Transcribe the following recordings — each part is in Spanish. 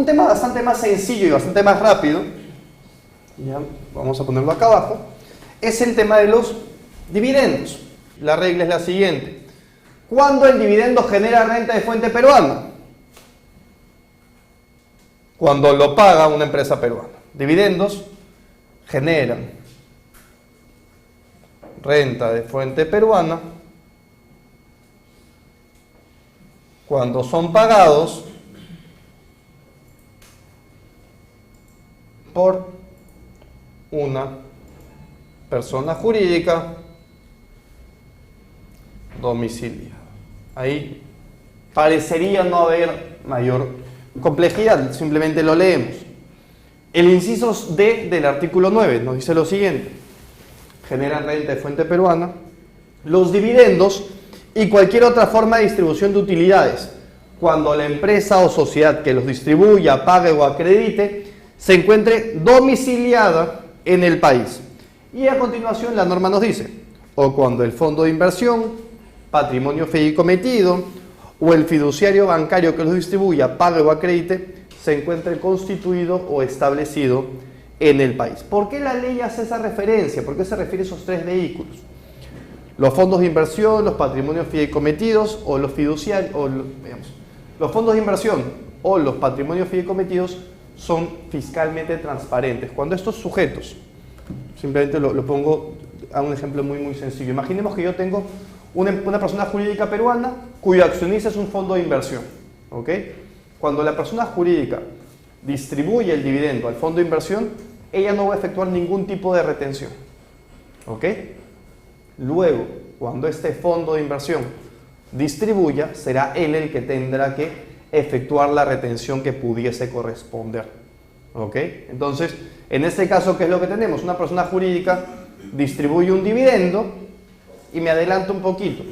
Un tema bastante más sencillo y bastante más rápido, ya vamos a ponerlo acá abajo, es el tema de los dividendos. La regla es la siguiente. ¿Cuándo el dividendo genera renta de fuente peruana? Cuando lo paga una empresa peruana. Dividendos generan renta de fuente peruana cuando son pagados por una persona jurídica domiciliada. Ahí parecería no haber mayor complejidad, simplemente lo leemos. El inciso D del artículo 9 nos dice lo siguiente: generan renta de fuente peruana los dividendos y cualquier otra forma de distribución de utilidades cuando la empresa o sociedad que los distribuya, pague o acredite se encuentre domiciliada en el país. Y a continuación la norma nos dice: o cuando el fondo de inversión, patrimonio fideikometido o el fiduciario bancario que los distribuya, pague o acredite se encuentre constituido o establecido en el país. ¿Por qué la ley hace esa referencia? ¿Por qué se refiere a esos tres vehículos? Los fondos de inversión, los patrimonios fideicometidos o los fiduciarios, los fondos de inversión o los patrimonios fideicometidos son fiscalmente transparentes. Cuando estos sujetos, simplemente lo pongo a un ejemplo muy sencillo. Imaginemos que yo tengo una persona jurídica peruana cuyo accionista es un fondo de inversión. ¿Ok? Cuando la persona jurídica distribuye el dividendo al fondo de inversión, ella no va a efectuar ningún tipo de retención. ¿Ok? Luego, cuando este fondo de inversión distribuya, será él el que tendrá que efectuar la retención que pudiese corresponder. ¿Ok? Entonces, en este caso, ¿qué es lo que tenemos? Una persona jurídica distribuye un dividendo y me adelanto un poquito.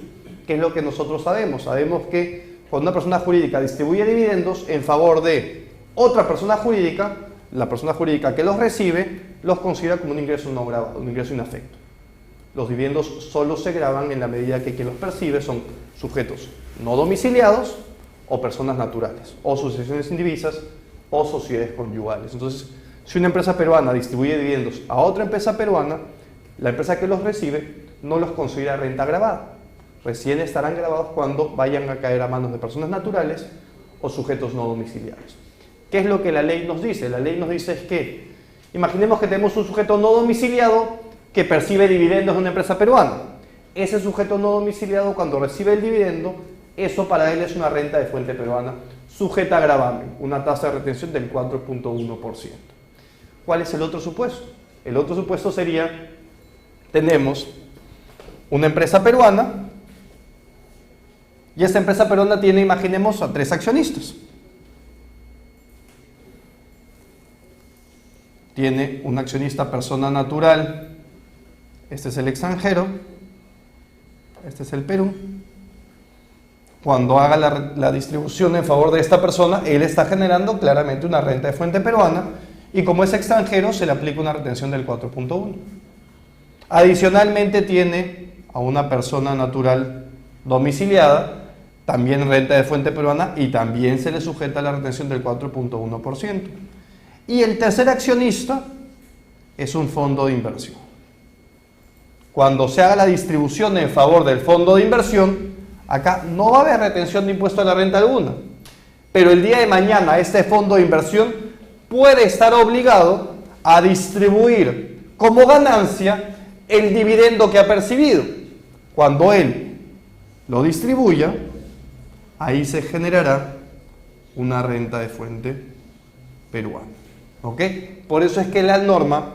¿Qué es lo que nosotros sabemos? Sabemos que cuando una persona jurídica distribuye dividendos en favor de otra persona jurídica, la persona jurídica que los recibe los considera como un ingreso no grabado, un ingreso inafecto. Los dividendos solo se graban en la medida que quien los percibe son sujetos no domiciliados o personas naturales, o sucesiones indivisas o sociedades conyugales. Entonces, si una empresa peruana distribuye dividendos a otra empresa peruana, la empresa que los recibe no los considera renta gravada. Recién estarán grabados cuando vayan a caer a manos de personas naturales o sujetos no domiciliados. ¿Qué es lo que la ley nos dice? La ley nos dice es que, imaginemos que tenemos un sujeto no domiciliado que percibe dividendos de una empresa peruana. Ese sujeto no domiciliado, cuando recibe el dividendo, eso para él es una renta de fuente peruana sujeta a gravamen, una tasa de retención del 4.1%. ¿Cuál es el otro supuesto? El otro supuesto sería, tenemos una empresa peruana y esta empresa peruana tiene, imaginemos, a 3 accionistas. Tiene un accionista persona natural, este es el extranjero, este es el Perú. Cuando haga la distribución en favor de esta persona, él está generando claramente una renta de fuente peruana y como es extranjero se le aplica una retención del 4.1. Adicionalmente tiene a una persona natural domiciliada, también renta de fuente peruana y también se le sujeta la retención del 4.1%. Y el tercer accionista es un fondo de inversión. Cuando se haga la distribución en favor del fondo de inversión, acá no va a haber retención de impuesto a la renta alguna. Pero el día de mañana este fondo de inversión puede estar obligado a distribuir como ganancia el dividendo que ha percibido. Cuando él lo distribuya, ahí se generará una renta de fuente peruana. ¿Ok? Por eso es que la norma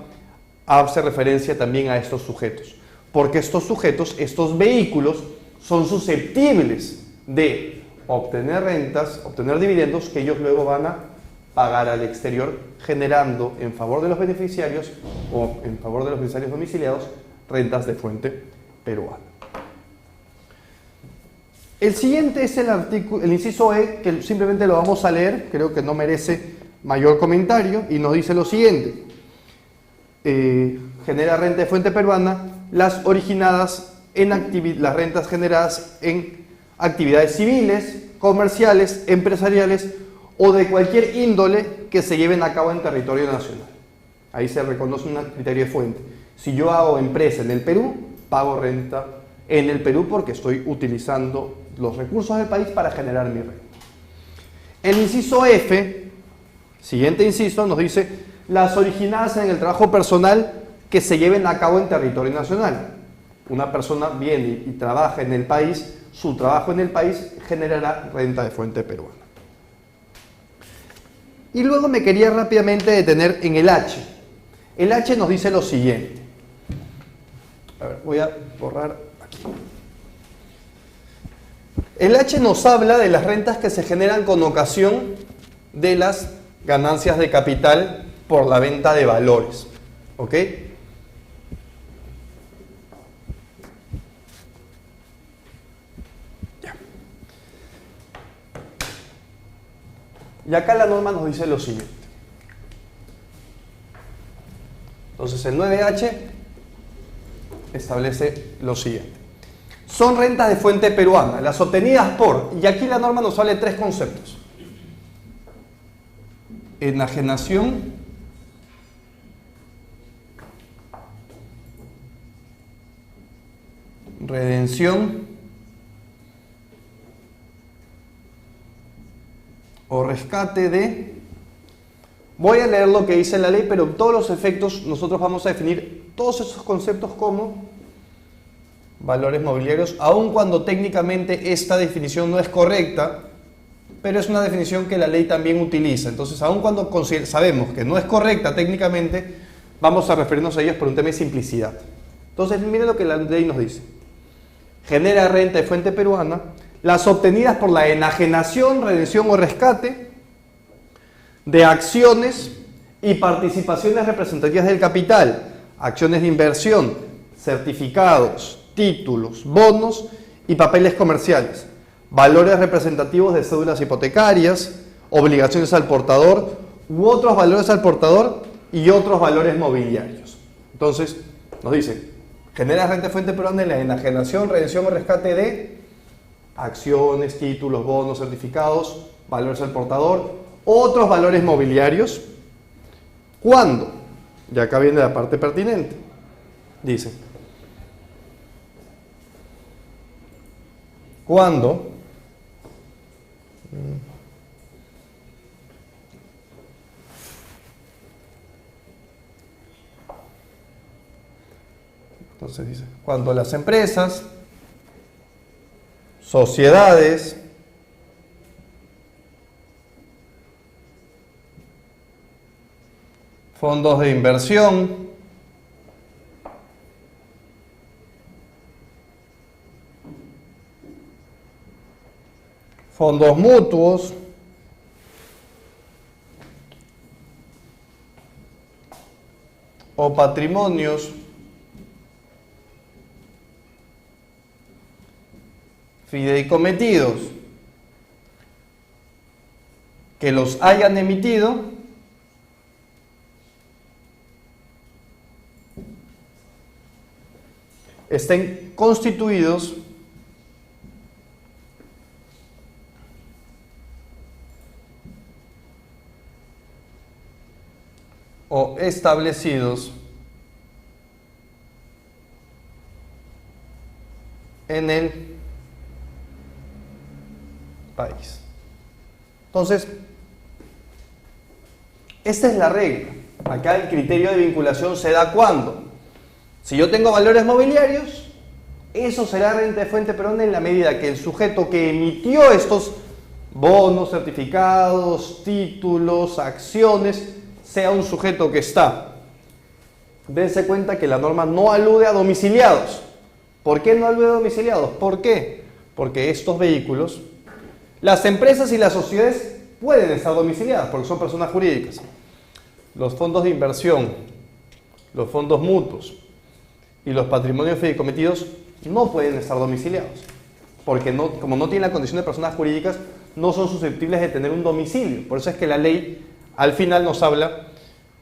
hace referencia también a estos sujetos. Porque estos sujetos, estos vehículos, son susceptibles de obtener rentas, obtener dividendos que ellos luego van a pagar al exterior, generando en favor de los beneficiarios o en favor de los beneficiarios domiciliados rentas de fuente peruana. El siguiente es el inciso E, que simplemente lo vamos a leer, creo que no merece mayor comentario, y nos dice lo siguiente: genera renta de fuente peruana las rentas generadas en actividades civiles, comerciales, empresariales o de cualquier índole que se lleven a cabo en territorio nacional. Ahí se reconoce un criterio de fuente. Si yo hago empresa en el Perú, pago renta en el Perú porque estoy utilizando los recursos del país para generar mi renta. El inciso F, siguiente inciso, nos dice las originadas en el trabajo personal que se lleven a cabo en territorio nacional. Una persona viene y trabaja en el país, su trabajo en el país generará renta de fuente peruana. Y luego me quería rápidamente detener en el H. El H nos dice lo siguiente. A ver, voy a borrar aquí. El H nos habla de las rentas que se generan con ocasión de las ganancias de capital por la venta de valores. ¿Ok? Ya. Y acá la norma nos dice lo siguiente. Entonces el 9H establece lo siguiente. Son rentas de fuente peruana, las obtenidas por, y aquí la norma nos habla de tres conceptos. Enajenación, redención o rescate de... Voy a leer lo que dice la ley, pero todos los efectos nosotros vamos a definir todos esos conceptos como valores mobiliarios, aun cuando técnicamente esta definición no es correcta, pero es una definición que la ley también utiliza. Entonces, aun cuando sabemos que no es correcta técnicamente, vamos a referirnos a ellos por un tema de simplicidad. Entonces, miren lo que la ley nos dice. Genera renta de fuente peruana, las obtenidas por la enajenación, redención o rescate de acciones y participaciones representativas del capital, acciones de inversión, certificados, títulos, bonos y papeles comerciales, valores representativos de cédulas hipotecarias, obligaciones al portador u otros valores al portador y otros valores mobiliarios. Entonces, nos dice, genera renta de fuente peruana en la enajenación, redención o rescate de acciones, títulos, bonos, certificados, valores al portador, otros valores mobiliarios. ¿Cuándo? Y acá viene la parte pertinente. Dice, ¿cuándo? Entonces dice, cuando las empresas, sociedades, fondos de inversión, fondos mutuos, o patrimonios fideicometidos que los hayan emitido estén constituidos o establecidos en el país. Entonces, esta es la regla. Acá el criterio de vinculación se da cuando. Si yo tengo valores mobiliarios, eso será renta de fuente peruana en la medida que el sujeto que emitió estos bonos, certificados, títulos, acciones, sea un sujeto que está. Dense cuenta que la norma no alude a domiciliados. ¿Por qué no alude a domiciliados? ¿Por qué? Porque estos vehículos, las empresas y las sociedades pueden estar domiciliadas porque son personas jurídicas. Los fondos de inversión, los fondos mutuos y los patrimonios fideicometidos no pueden estar domiciliados porque como no tienen la condición de personas jurídicas, no son susceptibles de tener un domicilio. Por eso es que la ley al final nos habla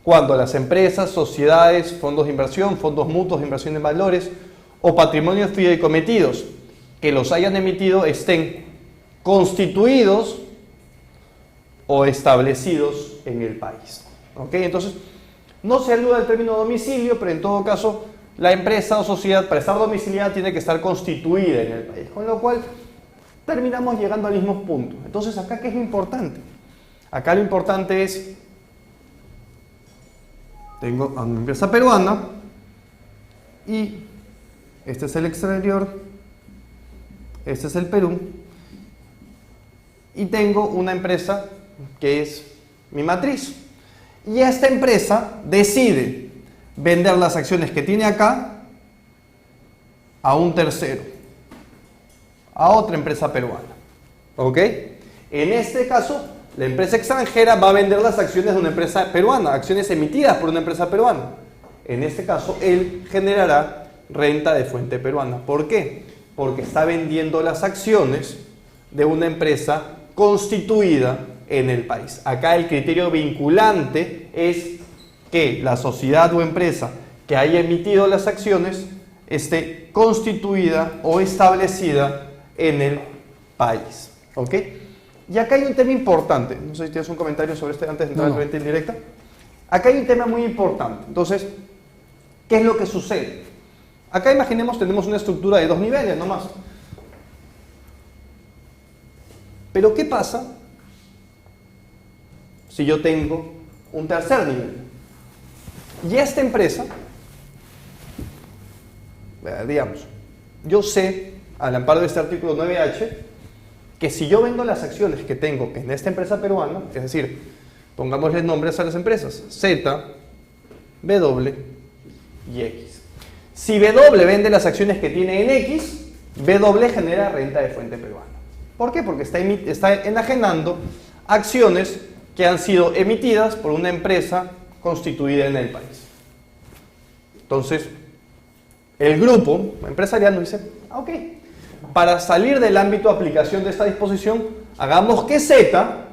cuando las empresas, sociedades, fondos de inversión, fondos mutuos de inversión en valores o patrimonios fideicometidos que los hayan emitido estén constituidos o establecidos en el país. ¿Ok? Entonces, no se alude al término domicilio, pero en todo caso, la empresa o sociedad para estar domiciliada tiene que estar constituida en el país, con lo cual terminamos llegando al mismo punto. Entonces, acá, ¿qué es lo importante? Acá lo importante es, tengo a una empresa peruana y este es el exterior, este es el Perú, y tengo una empresa que es mi matriz. Y esta empresa decide vender las acciones que tiene acá a un tercero, a otra empresa peruana. ¿Ok? En este caso, la empresa extranjera va a vender las acciones de una empresa peruana, acciones emitidas por una empresa peruana. En este caso, él generará renta de fuente peruana. ¿Por qué? Porque está vendiendo las acciones de una empresa constituida en el país. Acá el criterio vinculante es que la sociedad o empresa que haya emitido las acciones esté constituida o establecida en el país. ¿Ok? Y acá hay un tema importante. No sé si tienes un comentario sobre este antes de entrar a la renta indirecta. Acá hay un tema muy importante. Entonces, ¿qué es lo que sucede? Acá imaginemos tenemos una estructura de 2 niveles nomás. Pero ¿qué pasa si yo tengo un tercer nivel? Y esta empresa, digamos, yo sé, al amparo de este artículo 9H, que si yo vendo las acciones que tengo en esta empresa peruana, es decir, pongámosle nombres a las empresas, Z, W y X. Si W vende las acciones que tiene en X, W genera renta de fuente peruana. ¿Por qué? Porque está enajenando acciones que han sido emitidas por una empresa constituida en el país. Entonces, el grupo empresarial nos dice, ok, para salir del ámbito de aplicación de esta disposición, hagamos que Z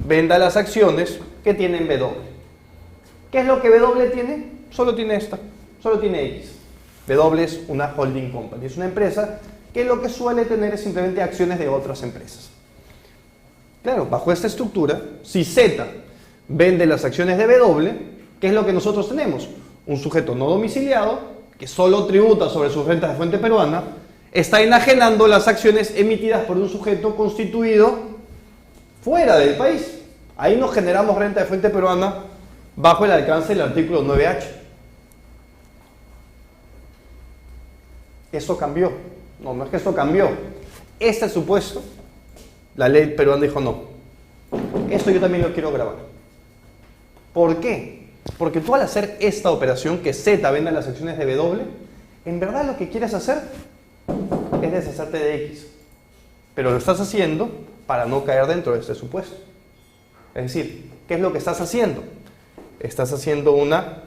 venda las acciones que tienen W. ¿Qué es lo que W tiene? Solo tiene esta, solo tiene X. W es una holding company, es una empresa que lo que suele tener es simplemente acciones de otras empresas. Claro, bajo esta estructura, si Z vende las acciones de W, ¿qué es lo que nosotros tenemos? Un sujeto no domiciliado que solo tributa sobre sus rentas de fuente peruana, está enajenando las acciones emitidas por un sujeto constituido fuera del país. Ahí nos generamos renta de fuente peruana bajo el alcance del artículo 9H. Eso cambió. No, no es que eso cambió. Este supuesto, la ley peruana dijo no. Esto yo también lo quiero grabar. ¿Por qué? Porque tú al hacer esta operación, que Z venda las acciones de W, en verdad lo que quieres hacer es deshacerte de X. Pero lo estás haciendo para no caer dentro de este supuesto. Es decir, ¿qué es lo que estás haciendo? Estás haciendo una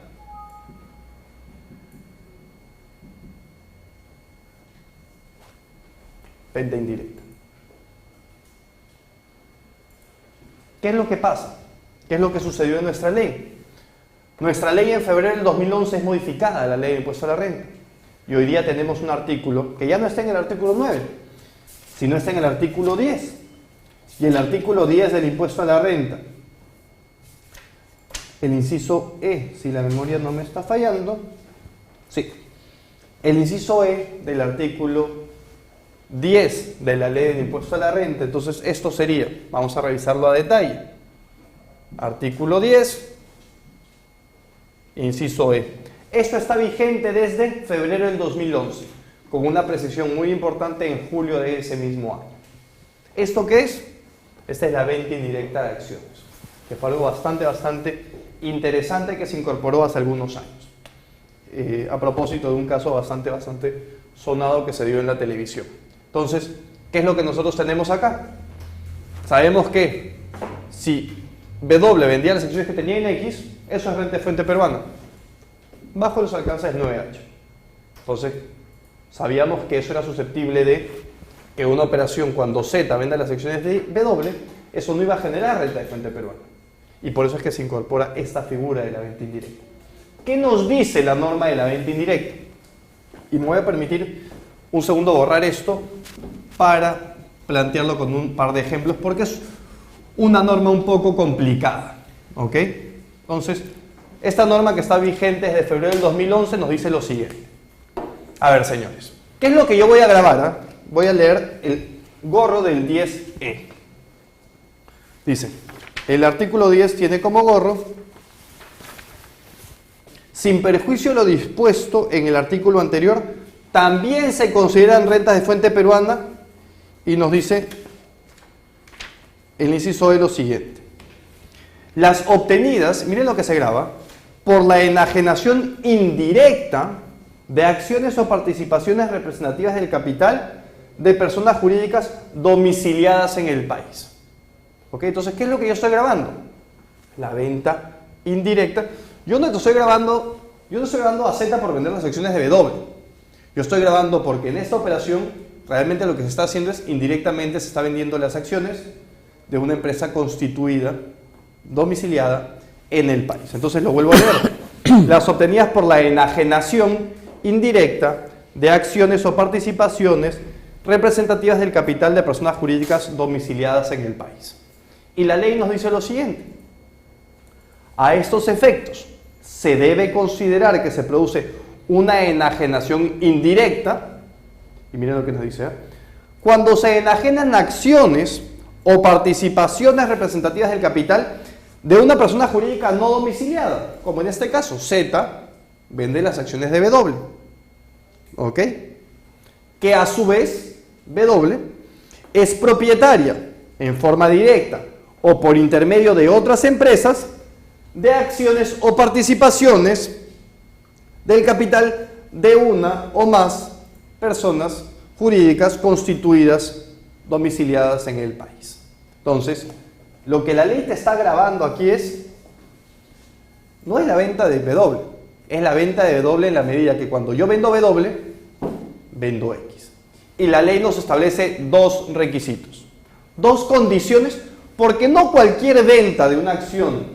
venta indirecta. ¿Qué es lo que pasa? ¿Qué es lo que sucedió en nuestra ley? Nuestra ley en febrero del 2011 es modificada, la ley de impuesto a la renta. Y hoy día tenemos un artículo que ya no está en el artículo 9, sino está en el artículo 10. Y el artículo 10 del impuesto a la renta, el inciso E, si la memoria no me está fallando, sí, el inciso E del artículo 10 de la ley de impuesto a la renta, entonces esto sería, vamos a revisarlo a detalle, artículo 10, inciso E. Esto está vigente desde febrero del 2011, con una precisión muy importante en julio de ese mismo año. ¿Esto qué es? Esta es la venta indirecta de acciones, que fue algo bastante interesante que se incorporó hace algunos años, a propósito de un caso bastante sonado que se dio en la televisión. Entonces, ¿qué es lo que nosotros tenemos acá? Sabemos que si W vendía las acciones que tenía en X, eso es renta de fuente peruana, bajo los alcances del 9H. Entonces, sabíamos que eso era susceptible de que una operación cuando Z venda las acciones de W, eso no iba a generar renta de fuente peruana. Y por eso es que se incorpora esta figura de la venta indirecta. ¿Qué nos dice la norma de la venta indirecta? Y me voy a permitir un segundo borrar esto para plantearlo con un par de ejemplos, porque es una norma un poco complicada. ¿Ok? Entonces, esta norma que está vigente desde febrero del 2011 nos dice lo siguiente. A ver, señores, ¿qué es lo que yo voy a grabar? Voy a leer el gorro del 10E. Dice, el artículo 10 tiene como gorro: sin perjuicio de lo dispuesto en el artículo anterior, también se consideran rentas de fuente peruana, y nos dice el inciso de lo siguiente: las obtenidas, miren lo que se graba, por la enajenación indirecta de acciones o participaciones representativas del capital de personas jurídicas domiciliadas en el país. ¿Ok? Entonces, ¿qué es lo que yo estoy grabando? La venta indirecta. Yo no estoy grabando a Z por vender las acciones de W. Yo estoy grabando porque en esta operación realmente lo que se está haciendo es indirectamente se está vendiendo las acciones de una empresa constituida, domiciliada en el país. Entonces lo vuelvo a leer. Las obtenidas por la enajenación indirecta de acciones o participaciones representativas del capital de personas jurídicas domiciliadas en el país. Y la ley nos dice lo siguiente: a estos efectos se debe considerar que se produce una enajenación indirecta, y miren lo que nos dice, cuando se enajenan acciones o participaciones representativas del capital de una persona jurídica no domiciliada, como en este caso, Z vende las acciones de W, ¿ok? Que a su vez, W es propietaria en forma directa o por intermedio de otras empresas de acciones o participaciones del capital de una o más personas jurídicas constituidas, domiciliadas en el país. Entonces, lo que la ley te está grabando aquí no es la venta de W, es la venta de W en la medida que cuando yo vendo W, vendo X. Y la ley nos establece dos requisitos, dos condiciones, porque no cualquier venta de una acción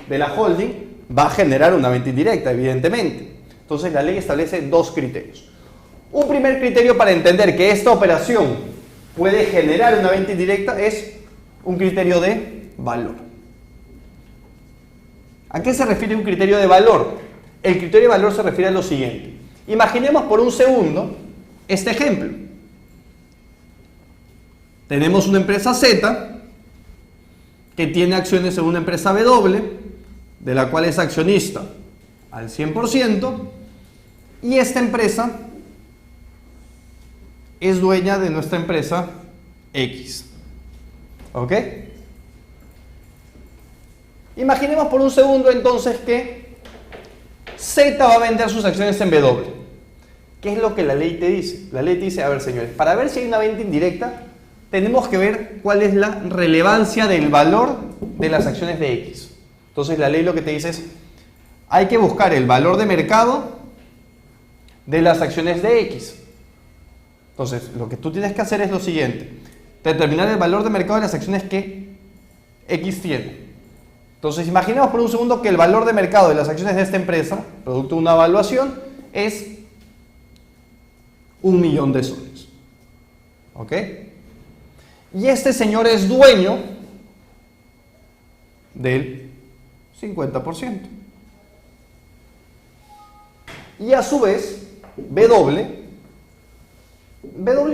de la holding va a generar una venta indirecta, evidentemente. Entonces la ley establece dos criterios. Un primer criterio para entender que esta operación puede generar una venta indirecta es un criterio de valor. ¿A qué se refiere un criterio de valor? El criterio de valor se refiere a lo siguiente. Imaginemos por un segundo este ejemplo. Tenemos una empresa Z que tiene acciones en una empresa W, de la cual es accionista al 100%, y esta empresa es dueña de nuestra empresa X. ¿Ok? Imaginemos por un segundo entonces que Z va a vender sus acciones en W. ¿Qué es lo que la ley te dice? La ley te dice, a ver señores, para ver si hay una venta indirecta, tenemos que ver cuál es la relevancia del valor de las acciones de X. Entonces la ley lo que te dice es, hay que buscar el valor de mercado de las acciones de X. Entonces, lo que tú tienes que hacer es lo siguiente: determinar el valor de mercado de las acciones que X tiene. Entonces, imaginemos por un segundo que el valor de mercado de las acciones de esta empresa, producto de una evaluación, es 1.000.000 de soles. ¿Ok? Y este señor es dueño del 50%. Y a su vez, W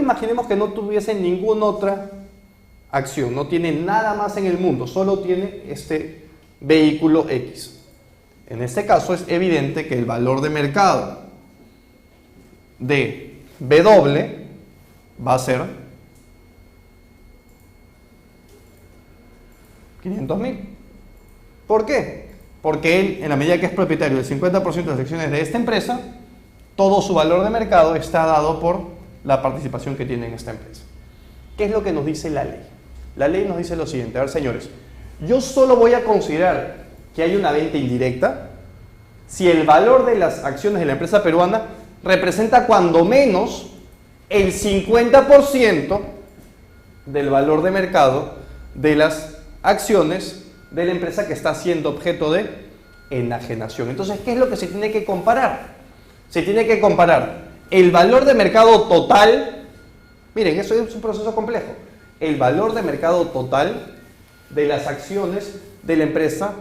imaginemos que no tuviese ninguna otra acción, no tiene nada más en el mundo, solo tiene este vehículo X. En este caso es evidente que el valor de mercado de W va a ser 500.000. ¿Por qué? Porque él, en la medida que es propietario del 50% de las acciones de esta empresa, todo su valor de mercado está dado por la participación que tiene en esta empresa. ¿Qué es lo que nos dice la ley? La ley nos dice lo siguiente: a ver señores, yo solo voy a considerar que hay una venta indirecta si el valor de las acciones de la empresa peruana representa cuando menos el 50% del valor de mercado de las acciones de la empresa que está siendo objeto de enajenación. Entonces, ¿qué es lo que se tiene que comparar? Se tiene que comparar el valor de mercado total. Miren, eso es un proceso complejo. El valor de mercado total de las acciones de la empresa,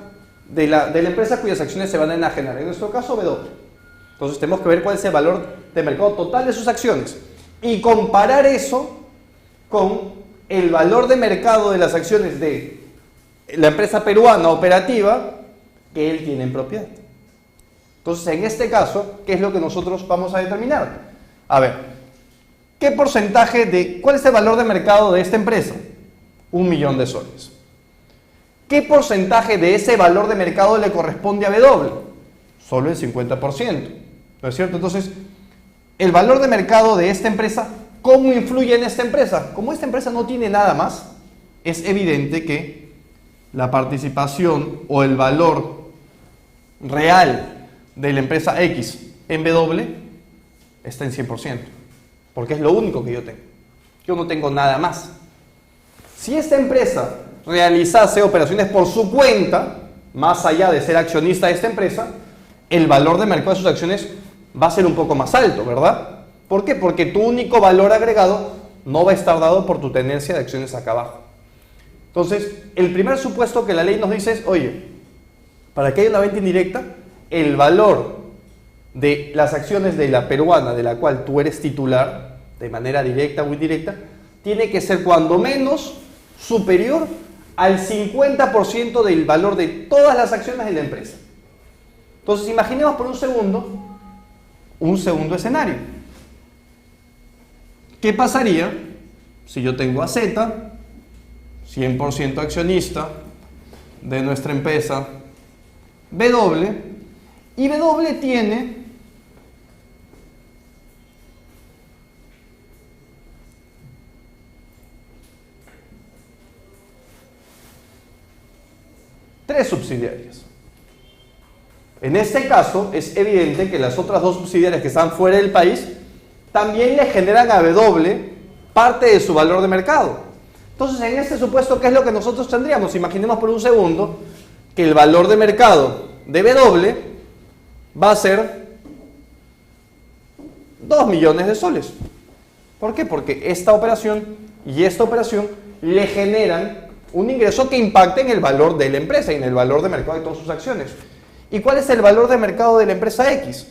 de la empresa cuyas acciones se van a enajenar, en nuestro caso B-doble. Entonces tenemos que ver cuál es el valor de mercado total de sus acciones y comparar eso con el valor de mercado de las acciones de la empresa peruana operativa que él tiene en propiedad. Entonces, en este caso, ¿qué es lo que nosotros vamos a determinar? A ver, ¿qué porcentaje cuál es el valor de mercado de esta empresa? 1 millón de soles. ¿Qué porcentaje de ese valor de mercado le corresponde a B-doble? Solo el 50%, ¿no es cierto? Entonces, el valor de mercado de esta empresa, ¿cómo influye en esta empresa? Como esta empresa no tiene nada más, es evidente que la participación o el valor real de la empresa X en B-doble está en 100%, porque es lo único que yo tengo. Yo no tengo nada más. Si esta empresa realizase operaciones por su cuenta, más allá de ser accionista de esta empresa, el valor de mercado de sus acciones va a ser un poco más alto, ¿verdad? ¿Por qué? Porque tu único valor agregado no va a estar dado por tu tenencia de acciones acá abajo. Entonces, el primer supuesto que la ley nos dice es, oye, para que haya una venta indirecta, el valor de las acciones de la peruana de la cual tú eres titular, de manera directa o indirecta, tiene que ser cuando menos superior al 50% del valor de todas las acciones de la empresa. Entonces, imaginemos por un segundo escenario. ¿Qué pasaría si yo tengo a Z, 100% accionista de nuestra empresa B-doble, y B-doble tiene tres subsidiarias? En este caso, es evidente que las otras dos subsidiarias que están fuera del país también le generan a B-doble parte de su valor de mercado. Entonces, en este supuesto, ¿qué es lo que nosotros tendríamos? Imaginemos por un segundo que el valor de mercado de B-doble va a ser 2 millones de soles. ¿Por qué? Porque esta operación y esta operación le generan un ingreso que impacte en el valor de la empresa y en el valor de mercado de todas sus acciones. ¿Y cuál es el valor de mercado de la empresa X?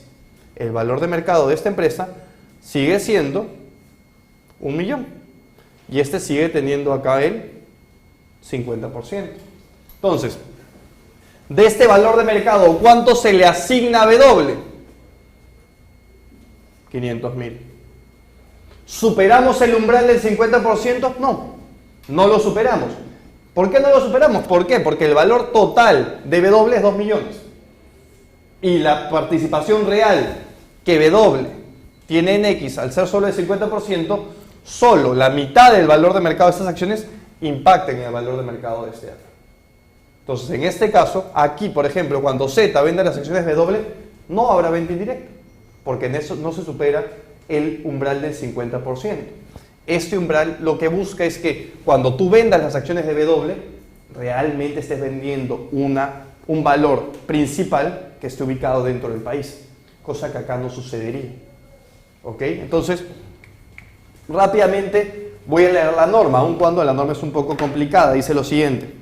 El valor de mercado de esta empresa sigue siendo 1 millón. Y este sigue teniendo acá el 50%. Entonces, de este valor de mercado, ¿cuánto se le asigna a B-doble? 500.000. ¿Superamos el umbral del 50%? No, no lo superamos. ¿Por qué no lo superamos? ¿Por qué? Porque el valor total de B-doble es 2 millones. Y la participación real que B-doble tiene en X, al ser solo el 50%, solo la mitad del valor de mercado de estas acciones impacta en el valor de mercado de este acto. Entonces, en este caso, aquí, por ejemplo, cuando Z venda las acciones B-doble, no habrá venta indirecta, porque en eso no se supera el umbral del 50%. Este umbral lo que busca es que cuando tú vendas las acciones de B-doble, realmente estés vendiendo un valor principal que esté ubicado dentro del país, cosa que acá no sucedería. ¿Ok? Entonces, rápidamente voy a leer la norma, aun cuando la norma es un poco complicada. Dice lo siguiente: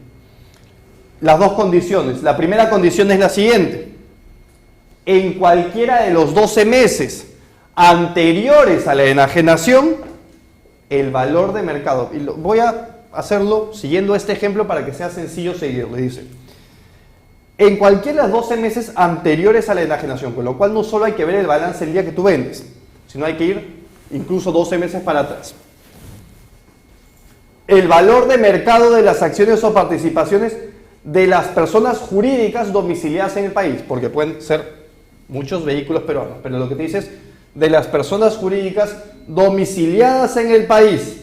las dos condiciones. La primera condición es la siguiente: en cualquiera de los 12 meses anteriores a la enajenación, el valor de mercado, y voy a hacerlo siguiendo este ejemplo para que sea sencillo seguirlo. Dice, en cualquiera de los 12 meses anteriores a la enajenación, con lo cual no solo hay que ver el balance el día que tú vendes, sino hay que ir incluso 12 meses para atrás. El valor de mercado de las acciones o participaciones de las personas jurídicas domiciliadas en el país, porque pueden ser muchos vehículos peruanos, pero lo que te dice es de las personas jurídicas domiciliadas en el país,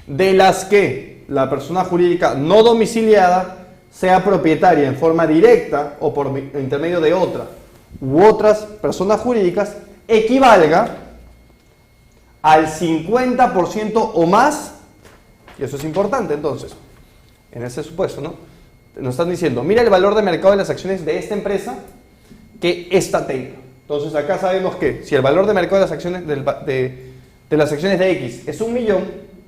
de las que la persona jurídica no domiciliada sea propietaria en forma directa o por intermedio de otra u otras personas jurídicas, equivalga al 50% o más, y eso es importante entonces, en ese supuesto, ¿no? Nos están diciendo, mira el valor de mercado de las acciones de esta empresa que esta tenga. Entonces acá sabemos que si el valor de mercado de las acciones de las acciones de X es 1 millón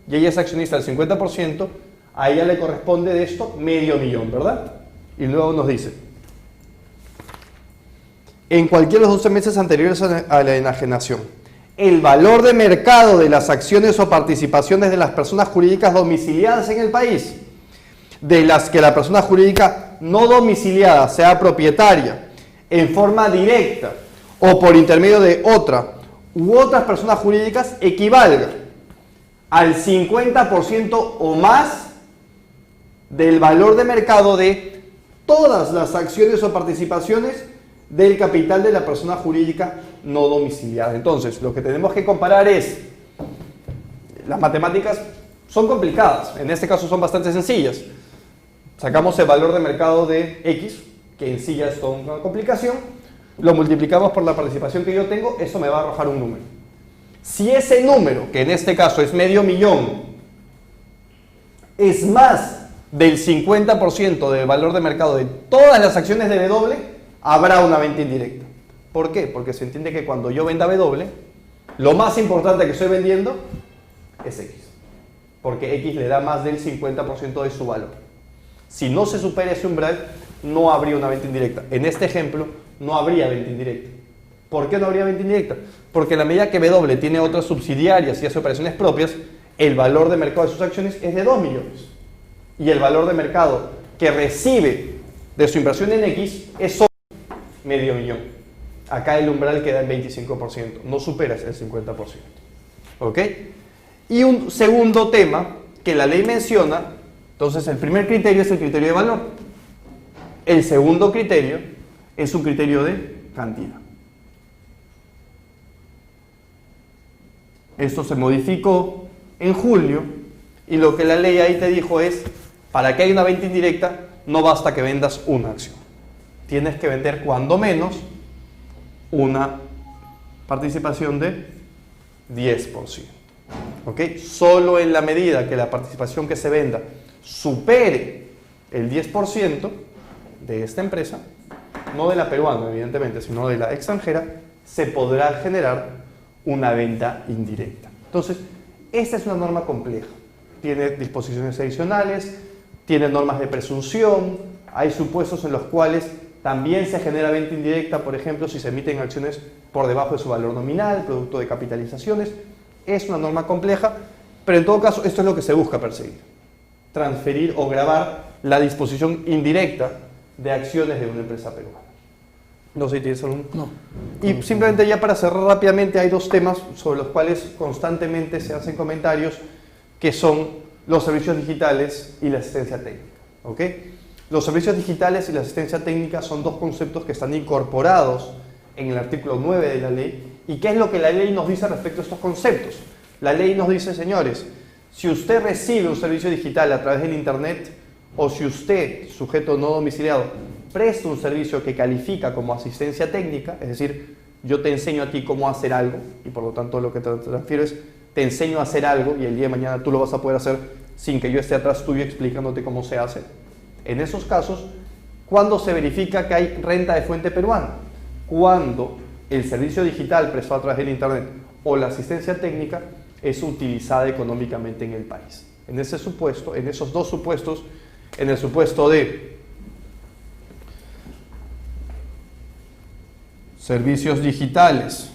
y ella es accionista del 50%, A ella le corresponde de esto $500,000, ¿verdad? Y luego nos dice, en cualquiera de los 12 meses anteriores a la enajenación, el valor de mercado de las acciones o participaciones de las personas jurídicas domiciliadas en el país, de las que la persona jurídica no domiciliada sea propietaria en forma directa o por intermedio de otra u otras personas jurídicas, equivalga al 50% o más del valor de mercado de todas las acciones o participaciones del capital de la persona jurídica no domiciliada. Entonces, lo que tenemos que comparar es, las matemáticas son complicadas, en este caso son bastante sencillas. Sacamos el valor de mercado de X, que en sí ya es toda una complicación, lo multiplicamos por la participación que yo tengo, eso me va a arrojar un número. Si ese número, que en este caso es $500,000, es más del 50% del valor de mercado de todas las acciones de W, habrá una venta indirecta. ¿Por qué? Porque se entiende que cuando yo venda W, lo más importante que estoy vendiendo es X. Porque X le da más del 50% de su valor. Si no se supera ese umbral, no habría una venta indirecta. En este ejemplo, no habría venta indirecta. ¿Por qué no habría venta indirecta? Porque en la medida que W tiene otras subsidiarias y hace operaciones propias, el valor de mercado de sus acciones es de 2 millones. Y el valor de mercado que recibe de su inversión en X es solo $500,000. Acá el umbral queda en 25%, no superas el 50%. ¿Ok? Y un segundo tema que la ley menciona, entonces el primer criterio es el criterio de valor. El segundo criterio es un criterio de cantidad. Esto se modificó en julio y lo que la ley ahí te dijo es, para que haya una venta indirecta, no basta que vendas una acción. Tienes que vender cuando menos una participación de 10%. ¿Ok? Solo en la medida que la participación que se venda supere el 10% de esta empresa, no de la peruana evidentemente, sino de la extranjera, se podrá generar una venta indirecta. Entonces, esta es una norma compleja. Tiene disposiciones adicionales, tiene normas de presunción, hay supuestos en los cuales también se genera venta indirecta, por ejemplo, si se emiten acciones por debajo de su valor nominal, producto de capitalizaciones. Es una norma compleja, pero en todo caso esto es lo que se busca perseguir. Transferir o gravar la disposición indirecta de acciones de una empresa peruana. No sé si tienes algún... No. Y simplemente ya para cerrar rápidamente, hay dos temas sobre los cuales constantemente se hacen comentarios, que son los servicios digitales y la asistencia técnica. ¿Ok? Los servicios digitales y la asistencia técnica son dos conceptos que están incorporados en el artículo 9 de la ley. ¿Y qué es lo que la ley nos dice respecto a estos conceptos? La ley nos dice, señores, si usted recibe un servicio digital a través del Internet, o si usted, sujeto no domiciliado, presta un servicio que califica como asistencia técnica, es decir, yo te enseño a ti cómo hacer algo, y por lo tanto lo que te transfiero es, te enseño a hacer algo, y el día de mañana tú lo vas a poder hacer sin que yo esté atrás tuyo explicándote cómo se hace. En esos casos, ¿cuándo se verifica que hay renta de fuente peruana? Cuando el servicio digital prestado a través del Internet o la asistencia técnica es utilizada económicamente en el país. En ese supuesto, en esos dos supuestos, en el supuesto de servicios digitales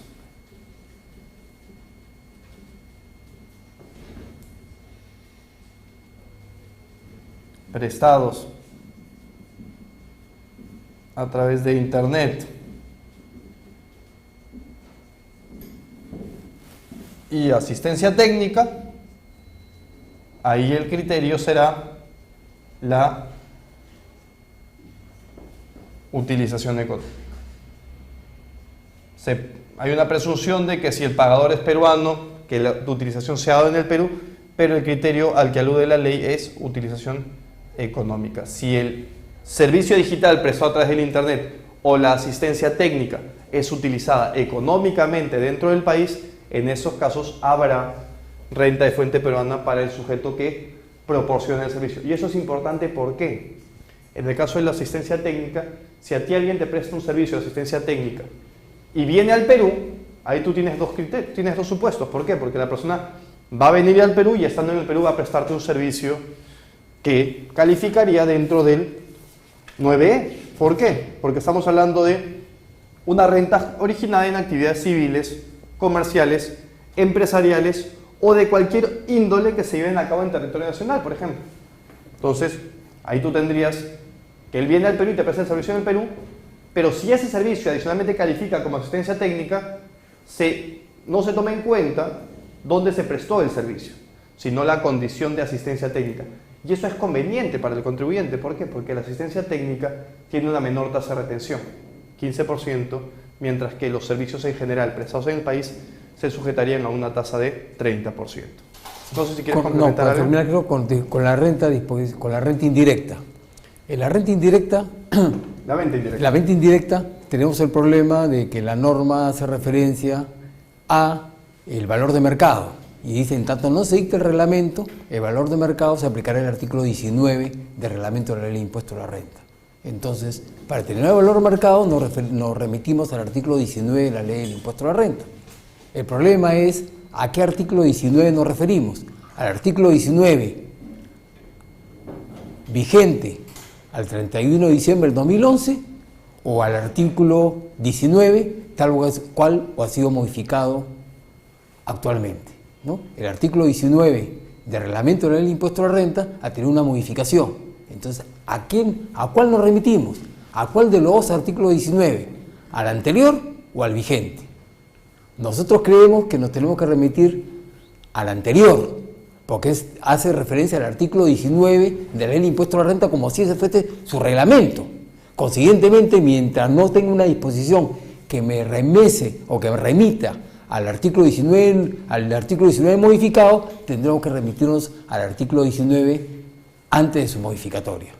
prestados a través de Internet y asistencia técnica, ahí el criterio será la utilización económica. Hay una presunción de que si el pagador es peruano, que la utilización se ha dado en el Perú, pero el criterio al que alude la ley es utilización económica. Si el servicio digital prestado a través del Internet o la asistencia técnica es utilizada económicamente dentro del país, en esos casos habrá renta de fuente peruana para el sujeto que proporciona el servicio. Y eso es importante, ¿por qué? En el caso de la asistencia técnica, si a ti alguien te presta un servicio de asistencia técnica y viene al Perú, ahí tú tienes dos criterios, tienes dos supuestos. ¿Por qué? Porque la persona va a venir al Perú y estando en el Perú va a prestarte un servicio que calificaría dentro del 9E. ¿Por qué? Porque estamos hablando de una renta originada en actividades civiles, comerciales, empresariales o de cualquier índole que se lleven a cabo en territorio nacional, por ejemplo. Entonces, ahí tú tendrías que él viene al Perú y te presta el servicio en el Perú, pero si ese servicio adicionalmente califica como asistencia técnica, no se toma en cuenta dónde se prestó el servicio, sino la condición de asistencia técnica. Y eso es conveniente para el contribuyente. ¿Por qué? Porque la asistencia técnica tiene una menor tasa de retención, 15%, mientras que los servicios en general prestados en el país se sujetarían a una tasa de 30%. No sé si quieres complementar algo. Terminar creo con la renta indirecta. En la renta indirecta, la venta indirecta, tenemos el problema de que la norma hace referencia a el valor de mercado y dice, en tanto no se dicte el reglamento, el valor de mercado se aplicará el artículo 19 del reglamento de la ley de impuesto a la renta. Entonces, para determinar el valor de mercado nos remitimos al artículo 19 de la ley del impuesto a la renta. El problema es a qué artículo 19 nos referimos. Al artículo 19 vigente al 31 de diciembre del 2011 o al artículo 19 tal cual ha sido modificado actualmente, ¿no? El artículo 19 del reglamento de la ley del impuesto a la renta ha tenido una modificación. Entonces, ¿a cuál nos remitimos? ¿A cuál de los dos artículos 19? ¿Al anterior o al vigente? Nosotros creemos que nos tenemos que remitir al anterior, porque hace referencia al artículo 19 de la ley del impuesto a la renta como si ese fuese su reglamento. Consiguientemente, mientras no tenga una disposición que me remese o que me remita al artículo 19 modificado, tendremos que remitirnos al artículo 19 antes de su modificatoria.